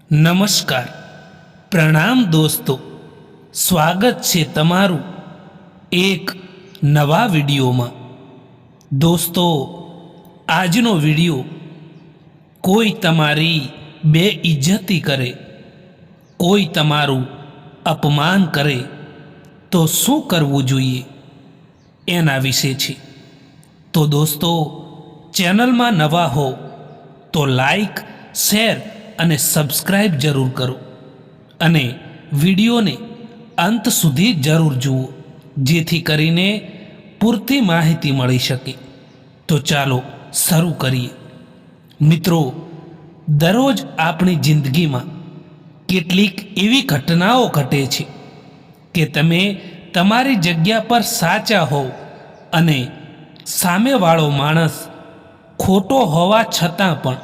નમસ્કાર, પ્રણામ દોસ્તો, સ્વાગત છે તમારું એક નવા વિડીયોમાં। દોસ્તો, આજનો વિડીયો કોઈ તમારી બેઇજ્જતી કરે, કોઈ તમારું અપમાન કરે તો શું કરવું જોઈએ એના વિશે છે। તો દોસ્તો, ચેનલમાં નવા હો તો લાઈક, શેર અને સબસ્ક્રાઈબ જરૂર કરો અને વિડીયોને અંત સુધી જરૂર જુઓ, જેથી કરીને પૂરતી માહિતી મળી શકે। તો ચાલો શરૂ કરીએ। મિત્રો, દરરોજ આપણી જિંદગીમાં કેટલીક એવી ઘટનાઓ ઘટે છે કે તમે તમારી જગ્યા પર સાચા હોવ અને સામેવાળો માણસ ખોટો હોવા છતાં પણ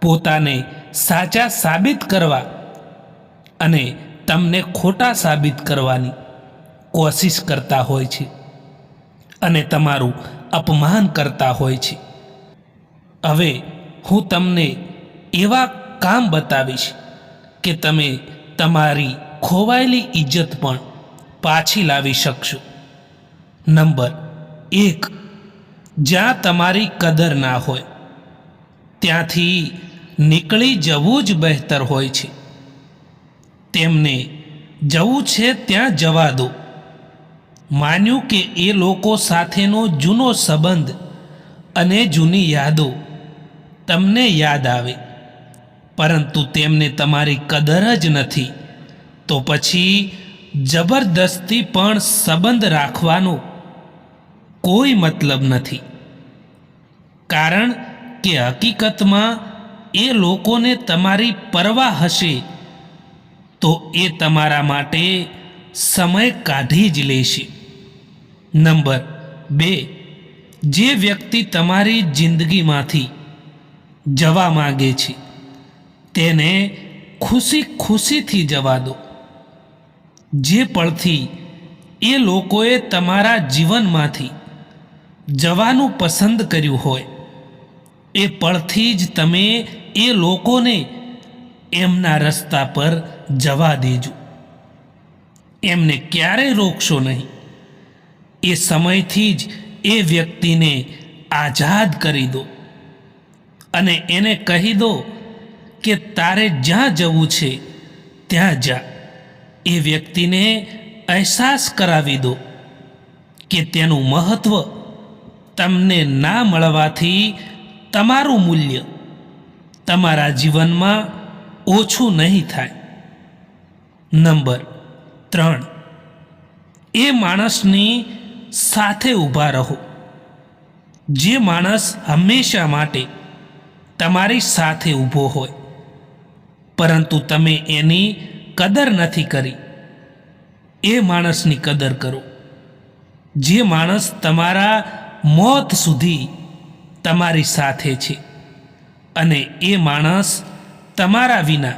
પોતાને સાચા સાબિત કરવા અને તમને ખોટા સાબિત કરવાની કોશિશ કરતા હોય છે અને તમારું અપમાન કરતા હોય છે। હવે હું તમને એવા કામ બતાવીશ કે તમે તમારી ખોવાયેલી ઇજ્જત પણ પાછી લાવી શકશો। નંબર 1, જ્યાં તમારી કદર ના હોય ત્યાંથી નીકળી જવું જ બહેતર હોય છે। તેમને જવું છે ત્યાં જવા દો। માન્યું કે એ લોકો સાથેનો જૂનો સંબંધ અને જૂની યાદો તમને યાદ આવે, પરંતુ તેમને તમારી કદર જ નથી, તો પછી જબરદસ્તી પણ સંબંધ રાખવાનો કોઈ મતલબ નથી, કારણ કે હકીકતમાં એ લોકોને તમારી પરવા હશે તો એ તમારા માટે સમય કાઢી જ લેશે। નંબર 2, જે વ્યક્તિ તમારી જિંદગીમાંથી જવા માંગે છે તેને ખુશી ખુશીથી જવા દો। જે પળથી એ લોકોએ તમારા જીવનમાંથી જવાનું પસંદ કર્યું હોય એ પળથી જ તમે એ લોકોને એમના રસ્તા પર જવા દેજો। એમને ક્યારેય રોકશો નહીં। એ સમયથી જ એ વ્યક્તિને આઝાદ કરી દો અને એને કહી દો કે તારે જ્યાં જવું છે ત્યાં જા। એ વ્યક્તિને અહેસાસ કરાવી દો કે તેનું મહત્વ તમને ના મળવાથી તમારું મૂલ્ય તમારા જીવનમાં ઓછું નહીં થાય। નંબર 3, એ માણસની સાથે ઊભા રહો જે માણસ હંમેશા માટે તમારી સાથે ઊભો હોય પરંતુ તમે એની કદર નથી કરી। એ માણસની કદર કરો જે માણસ તમારા મોત સુધી તમારી સાથે છે અને એ માણસ તમારા વિના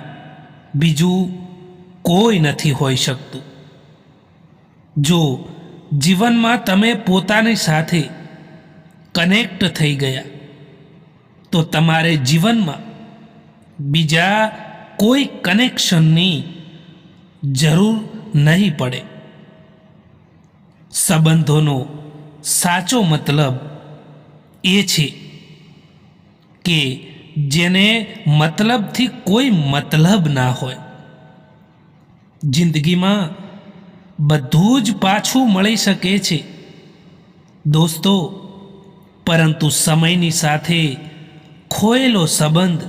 બીજું કોઈ નથી હોઈ શકતું। જો જીવનમાં તમે પોતાની સાથે કનેક્ટ થઈ ગયા તો તમારે જીવનમાં બીજા કોઈ કનેક્શનની જરૂર નહીં પડે। સંબંધોનો સાચો મતલબ એ છે કે જેને મતલબથી કોઈ મતલબ ના હોય। જિંદગીમાં બધું જ પાછું મળી શકે છે દોસ્તો, પરંતુ સમયની સાથે ખોયેલો સંબંધ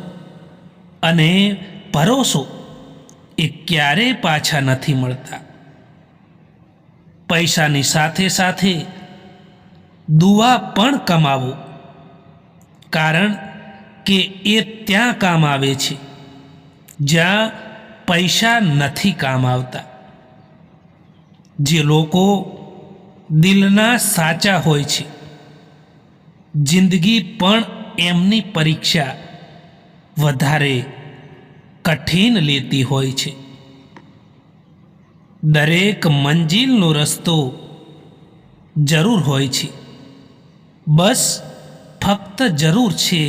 અને ભરોસો એ ક્યારેય પાછા નથી મળતા। પૈસાની સાથે સાથે દુઆ પણ કમાવો, કારણ કે એ ત્યાં કામ આવે છે જ્યાં પૈસા નથી કામ આવતા। જે લોકો દિલના સાચા હોય છે જિંદગી પણ એમની પરીક્ષા વધારે કઠિન લેતી હોય છે। દરેક મંજિલનો રસ્તો જરૂર હોય છે, બસ ફક્ત જરૂર છે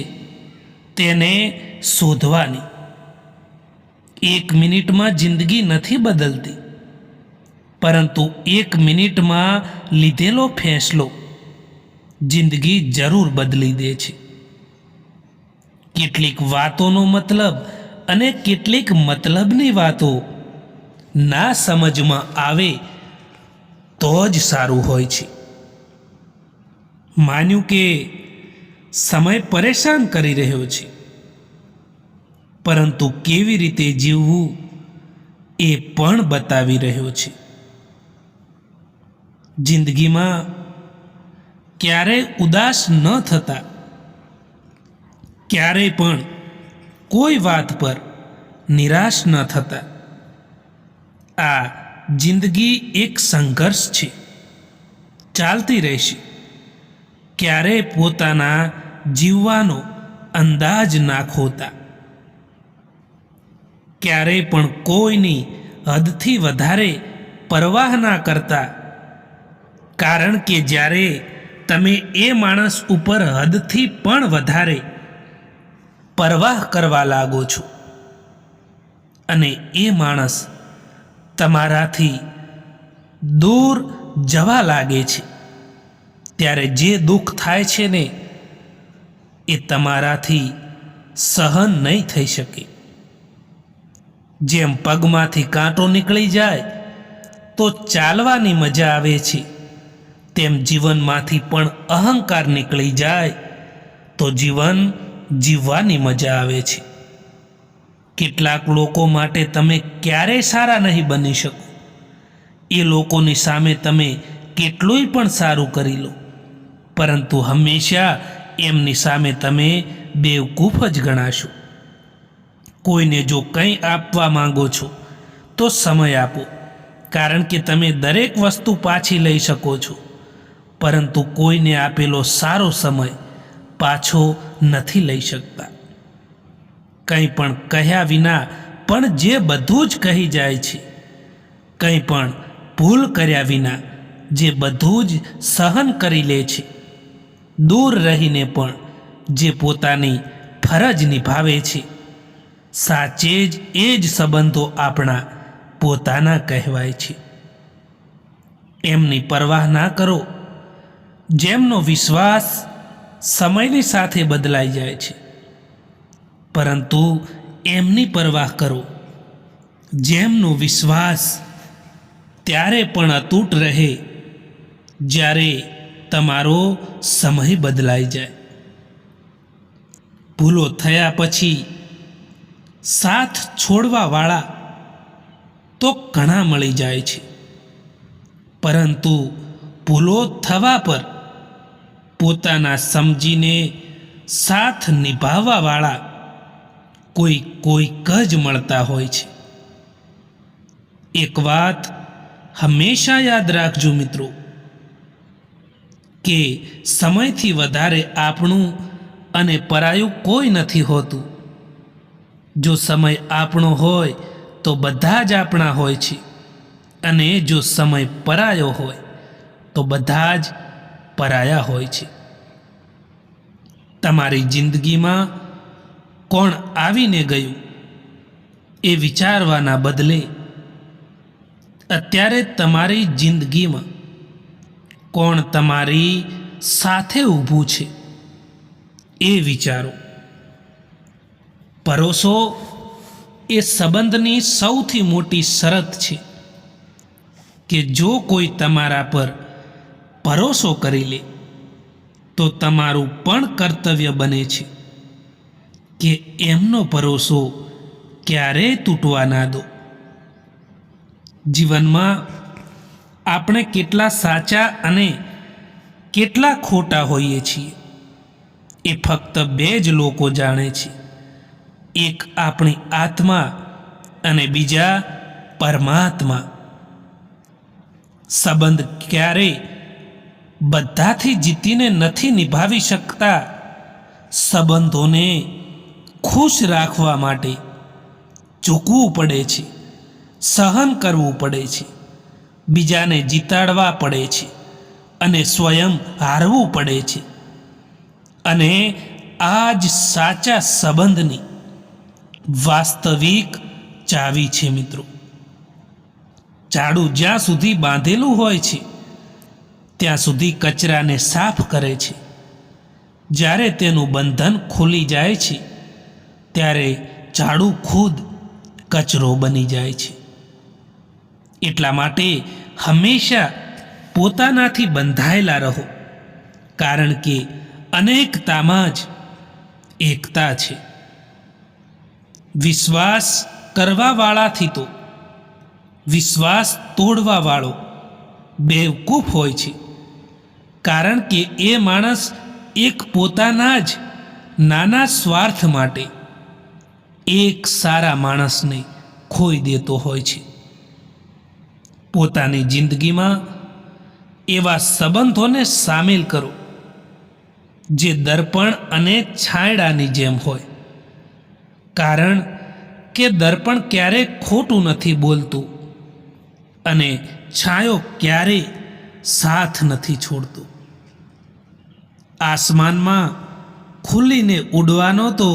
તેને શોધવાની। એક મિનિટમાં જિંદગી નથી બદલતી, પરંતુ એક મિનિટમાં લીધેલો ફેંસલો જિંદગી જરૂર બદલી દે છે. કેટલીક વાતોનો મતલબ અને કેટલીક મતલબની વાતો ના સમજમાં આવે તો જ સારું હોય છે. માન્યું કે સમય પરેશાન કરી રહ્યો છે, પરંતુ કેવી રીતે જીવવું એ પણ બતાવી રહ્યો છે. જિંદગીમાં ક્યારેય ઉદાસ ન થતા, ક્યારેય પણ કોઈ વાત પર નિરાશ ન થતા. આ જિંદગી એક સંઘર્ષ છે, ચાલતી રહેશે. ક્યારેય પોતાના જીવવાનો અંદાજ ના ખોતા, ક્યારેય પણ કોઈની હદથી વધારે પરવાહ ના કરતા, કારણ કે જ્યારે તમે એ માણસ ઉપર હદથી પણ વધારે પરવાહ કરવા લાગો છો અને એ માણસ તમારાથી દૂર જવા લાગે છે, ત્યારે જે દુઃખ થાય છે ને એ તમારાથી સહન નહીં થઈ શકે. જેમ પગમાંથી કાંટો નીકળી જાય તો ચાલવાની મજા આવે છે, તેમ જીવનમાંથી પણ અહંકાર નીકળી જાય તો જીવન જીવવાની મજા આવે છે. કેટલાક લોકો માટે તમે ક્યારેય સારા નહીં બની શકો. એ લોકોની સામે તમે કેટલુંય પણ સારું કરી લો, પરંતુ હંમેશા એમની સામે તમે બેવકૂફ જ ગણાશો. કોઈને જો કંઈ આપવા માંગો છો તો સમય આપો, કારણ કે તમે દરેક વસ્તુ પાછી લઈ શકો છો, પરંતુ કોઈને આપેલો સારો સમય પાછો નથી લઈ શકતા. કંઈ પણ કહ્યા વિના પણ જે બધું જ કહી જાય છે, કંઈ પણ ભૂલ કર્યા વિના જે બધું જ સહન કરી લે છે, દૂર રહીને પણ જે પોતાની ફરજ નિભાવે છે, સાચે જ એ જ સંબંધો આપણા પોતાના કહેવાય છે. એમની પરવાહ ના કરો જેમનો વિશ્વાસ સમયની સાથે બદલાઈ જાય છે, પરંતુ એમની પરવાહ કરો જેમનો વિશ્વાસ ત્યારે પણ અતૂટ રહે જ્યારે તમારો સમય બદલાઈ જાય. ભૂલો થયા પછી સાથ છોડવાવાળા તો ઘણા મળી જાય છે, પરંતુ ભૂલો થવા પર પોતાના સમજીને સાથ નિભાવવાવાળા કોઈક જ મળતા હોય છે. એક વાત હંમેશા યાદ રાખજો મિત્રો, કે સમયથી વધારે આપણું અને પરાયું કોઈ નથી હોતું. જો સમય આપણો હોય તો બધા જ આપણા હોય છે, અને જો સમય પરાયો હોય તો બધા જ પરાયા હોય છે. તમારી જિંદગીમાં કોણ આવીને ગયું એ વિચારવાના બદલે અત્યારે તમારી જિંદગીમાં કોણ તમારી સાથે ઊભું છે એ વિચારો. ભરોસો એ સંબંધની સૌથી મોટી શરત છે, કે જો કોઈ તમારા પર ભરોસો કરી લે તો તમારું પણ કર્તવ્ય બને છે કે એમનો ભરોસો ક્યારેય તૂટવા ના દો. જીવનમાં આપણે કેટલા સાચા અને કેટલા ખોટા હોઈએ છીએ એ ફક્ત બે જ લોકો જાણે છે, એક આપણી આત્મા અને બીજા પરમાત્મા. સંબંધ ક્યારેય બધાથી જીતીને નથી નિભાવી શકતા. સંબંધોને ખુશ રાખવા માટે ઝૂકવું પડે છે, સહન કરવું પડે છે, બીજાને જીતાડવા પડે છે અને સ્વયં હારવું પડે છે. અને આ જ સાચા સંબંધની વાસ્તવિક ચાવી છે મિત્રો. ઝાડુ જ્યાં સુધી બાંધેલું હોય છે ત્યાં સુધી કચરાને સાફ કરે છે. જ્યારે તેનું બંધન ખુલી જાય છે ત્યારે ઝાડુ ખુદ કચરો બની જાય છે. એટલા માટે હંમેશા પોતાનાથી બંધાયેલા રહો, કારણ કે અનેકતામાં જ એકતા છે. વિશ્વાસ કરવાવાળાથી તો વિશ્વાસ તોડવાવાળો બેવકૂફ હોય છે, કારણ કે એ માણસ એક પોતાના જ નાના સ્વાર્થ માટે એક સારા માણસને ખોઈ દેતો હોય છે. પોતાની જિંદગીમાં એવા સંબંધોને સામેલ કરો જે દર્પણ અને છાંયડાની જેમ હોય, કારણ કે દર્પણ ક્યારેય ખોટું નથી બોલતું અને છાંયો ક્યારેય સાથ નથી છોડતું. આસમાનમાં ખુલીને ઉડવાનો તો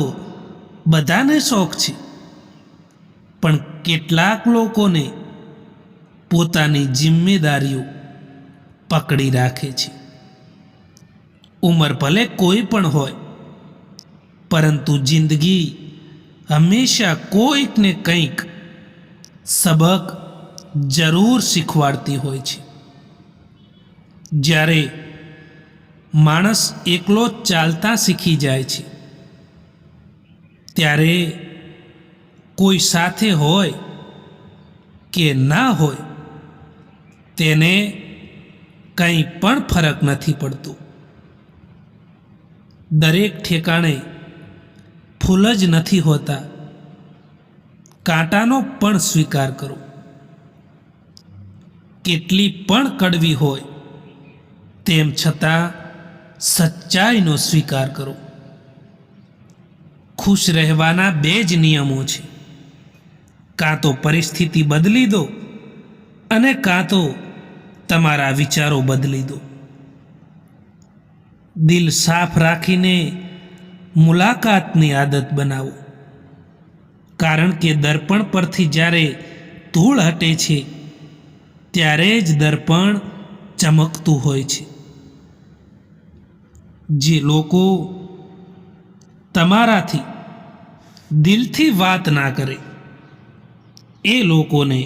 બધાને શોખ છે, પણ કેટલાક લોકોને પોતાની જિમ્મેદારીઓ પકડી રાખે છે. ઉંમર ભલે કોઈ પણ હોય, પરંતુ જિંદગી હંમેશા કોઈક ને કંઈક સબક જરૂર શીખવાડતી હોય છે. જ્યારે માણસ એકલો ચાલતા શીખી જાય છે ત્યારે કોઈ સાથે હોય કે ના હોય તેને કંઈ પણ ફરક નથી પડતો. દરેક ઠેકાણે ફૂલ જ નથી હોતા, કાંટાનો પણ સ્વીકાર કરો. કેટલી પણ કડવી હોય તેમ છતાં સચ્ચાઈનો સ્વીકાર કરો. ખુશ રહેવાના બે જ નિયમો છે, કાં તો પરિસ્થિતિ બદલી દો અને કાં તો તમારા વિચારો બદલી દો. દિલ સાફ રાખીને મુલાકાતની આદત બનાવો, કારણ કે દર્પણ પરથી જ્યારે ધૂળ હટે છે ત્યારે જ દર્પણ ચમકતું હોય છે. જે લોકો તમારાથી દિલથી વાત ના કરે એ લોકોને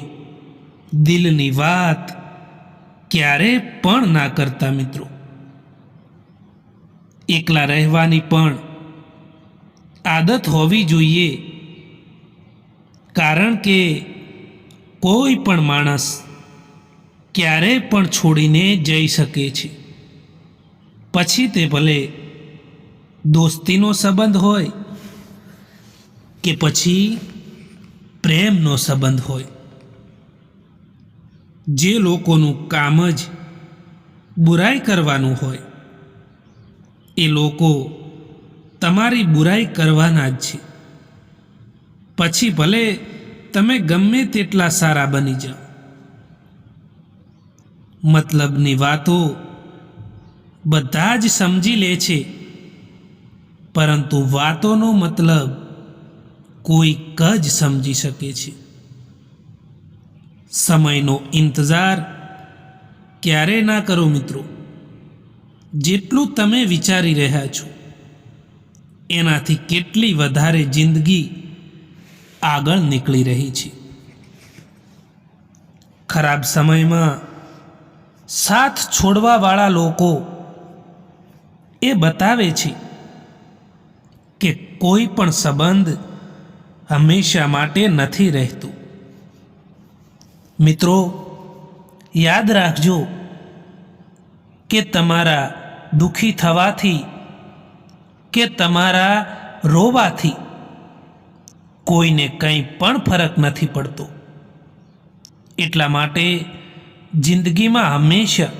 દિલની વાત ક્યારે પણ ના કરતા મિત્રો. એકલા રહેવાની પણ આદત હોવી જોઈએ, કારણ કે કોઈ પણ માણસ ક્યારેય પણ છોડીને જઈ શકે છે. પછી તે ભલે દોસ્તીનો સંબંધ હોય કે પછી પ્રેમનો સંબંધ હોય. જે લોકોનું કામ જ બુરાઈ કરવાનું હોય એ લોકો તમારી બુરાઈ કરવાના જ છે. પછી ભલે તમે ગમે તેટલા સારા બની જાઓ. મતલબની વાતો બધા જ સમજી લે છે, પરંતુ વાતોનો મતલબ કોઈક જ સમજી શકે છે. સમયનો ઇંતજાર ક્યારે ના કરો મિત્રો. જેટલું તમે વિચારી રહ્યા છો એનાથી કેટલી વધારે જિંદગી આગળ નીકળી રહી છે. ખરાબ સમયમાં સાથ છોડવાવાળા લોકો એ બતાવે છે કે કોઈ પણ સંબંધ હંમેશા માટે નથી રહેતું. મિત્રો, યાદ રાખજો કે તમારા દુઃખી થવાથી કે તમારા રોવાથી કોઈને કંઈ પણ ફરક નથી પડતો. એટલા માટે જિંદગીમાં હંમેશા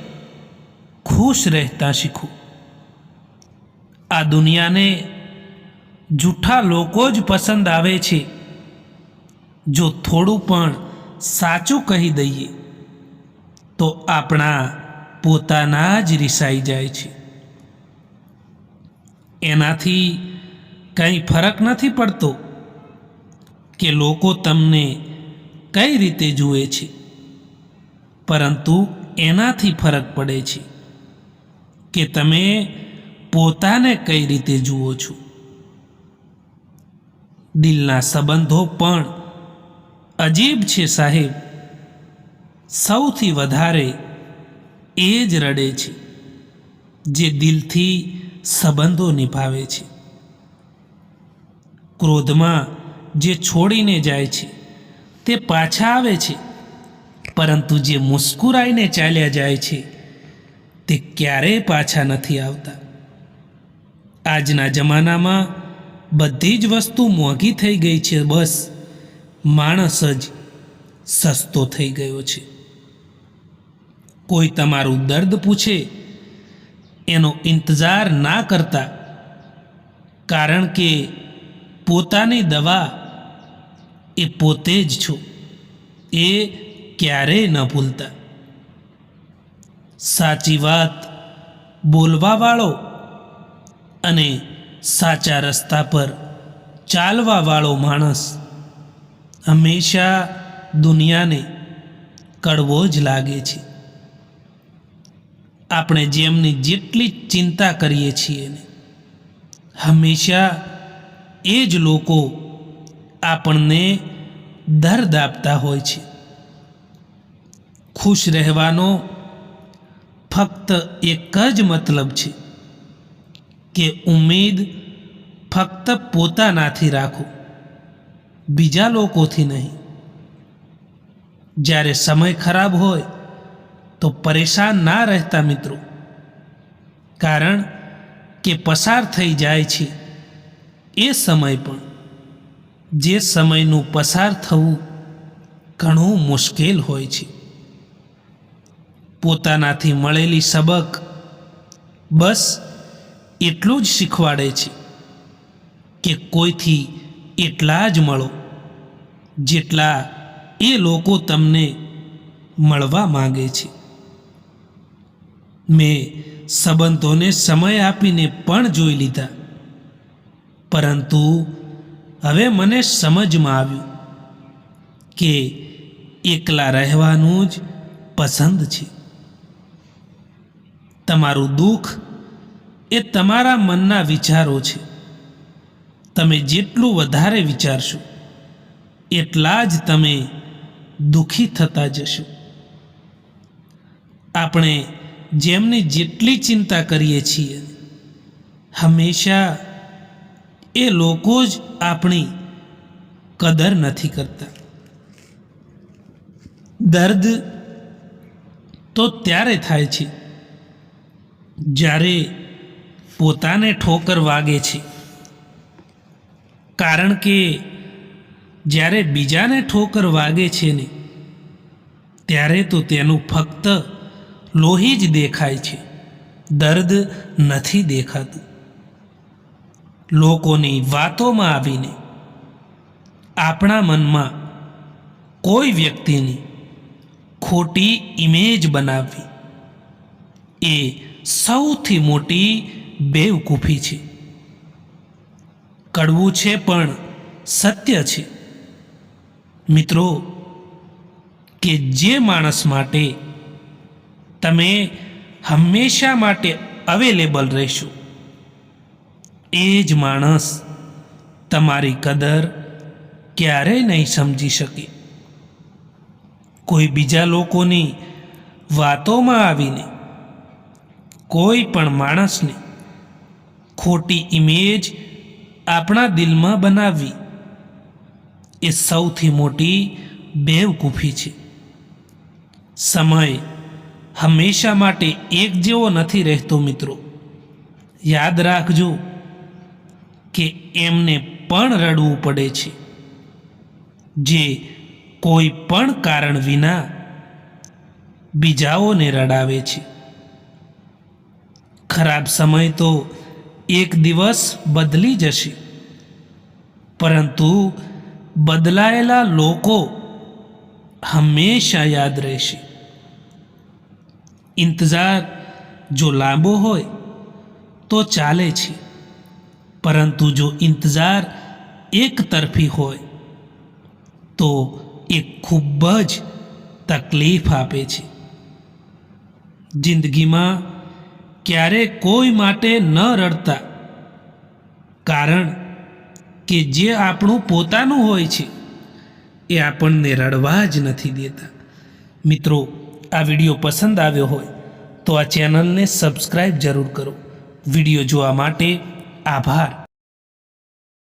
ખુશ રહેતા શીખો. આ દુનિયાને જૂઠા લોકો જ પસંદ આવે છે. જો થોડું પણ સાચું કહી દઈએ તો આપણા પોતાના જ રિસાઈ જાય છે. એનાથી કંઈ ફરક નથી પડતો કે લોકો તમને કઈ રીતે જુએ છે, પરંતુ એનાથી ફરક પડે છે કે તમે પોતાને કઈ રીતે જુઓ છો. દિલના સંબંધો પણ અજીબ છે સાહેબ. સૌથી વધારે એ જ રડે છે જે દિલથી સંબંધો નિભાવે છે. ક્રોધમાં જે છોડીને જાય છે તે પાછા આવે છે, પરંતુ જે મુસ્કુરાઈને ચાલ્યા જાય છે તે ક્યારેય પાછા નથી આવતા. આજના જમાનામાં બધી જ વસ્તુ મોંઘી થઈ ગઈ છે, બસ માણસ જ સસ્તો થઈ ગયો છે. કોઈ તમારું દર્દ પૂછે એનો ઇંતજાર ના કરતા, કારણ કે પોતાની દવા એ પોતે જ છો, એ ક્યારેય ન ભૂલતા. સાચી વાત બોલવાવાળો અને સાચા રસ્તા પર ચાલવાવાળો માણસ હંમેશા દુનિયાને કડવો જ લાગે છે. આપણે જેમની જેટલી ચિંતા કરીએ છીએ ને, હંમેશા એ જ લોકો આપણને દર્દ આપતા હોય છે. ખુશ રહેવાનો ફક્ત એક જ મતલબ છે કે ઉમ્મીદ ફક્ત પોતાનાથી રાખો, બીજા લોકોથી નહીં. જ્યારે સમય ખરાબ હોય તો પરેશાન ના રહેતા મિત્રો, કારણ કે પસાર થઈ જાય છે એ સમય પણ જે સમયનું પસાર થવું ઘણું મુશ્કેલ હોય છે. પોતાનાથી મળેલી સબક બસ એટલું જ શીખવાડે છે કે કોઈથી એટલા જ મળો જેટલા એ લોકો તમને મળવા માંગે છે. મેં સંબંધોને સમય આપીને પણ જોઈ લીધા, પરંતુ હવે મને સમજમાં આવ્યું કે એકલા રહેવાનું જ પસંદ છે. તમારું દુઃખ એ તમારા મનના વિચારો છે. તમે જેટલું વધારે વિચારશો એટલા જ તમે દુઃખી થતા જશો. આપણે જેમની જેટલી ચિંતા કરીએ છીએ, હંમેશા એ લોકો જ આપણી કદર નથી કરતા. દર્દ તો ત્યારે થાય છે જ્યારે પોતાને ઠોકર વાગે છે, કારણ કે જ્યારે બીજાને ઠોકર વાગે છે ને, ત્યારે તો તેનું ફક્ત લોહી જ દેખાય છે, દર્દ નથી દેખાતું. લોકોની વાતોમાં આવીને આપણા મનમાં કોઈ વ્યક્તિની ખોટી ઇમેજ બનાવવી એ સૌથી મોટી બેવકૂફી છે. કડવું છે પણ સત્ય છે મિત્રો, કે જે માણસ માટે તમે હંમેશા માટે અવેલેબલ રહેશો, એ જ માણસ તમારી કદર ક્યારેય નહીં સમજી શકે. કોઈ બીજા લોકોની વાતોમાં આવીને કોઈ પણ માણસને ખોટી ઇમેજ આપણા દિલમાં બનાવવી એ સૌથી મોટી બેવકૂફી છે. સમય હંમેશા માટે એક જેવો નથી રહેતો મિત્રો. યાદ રાખજો કે એમને પણ રડવું પડે છે જે કોઈ પણ કારણ વિના બીજાઓને રડાવે છે. ખરાબ સમય તો એક દિવસ બદલી જશે, પરંતુ બદલાયેલા લોકો હંમેશા યાદ રહેશે. ઇંતજાર જો લાંબો હોય તો ચાલે છે, પરંતુ જો ઇંતજાર એક તરફી હોય તો એ ખૂબ જ તકલીફ આપે છે. જિંદગીમાં ક્યારે કોઈ માટે ન રડતા, કારણ કે જે આપણું પોતાનું હોય છે એ આપણને રડવા જ નથી દેતા. મિત્રો, આ વિડીયો પસંદ આવ્યો હોય તો આ ચેનલને સબસ્ક્રાઈબ જરૂર કરો. વિડીયો જોવા માટે આભાર.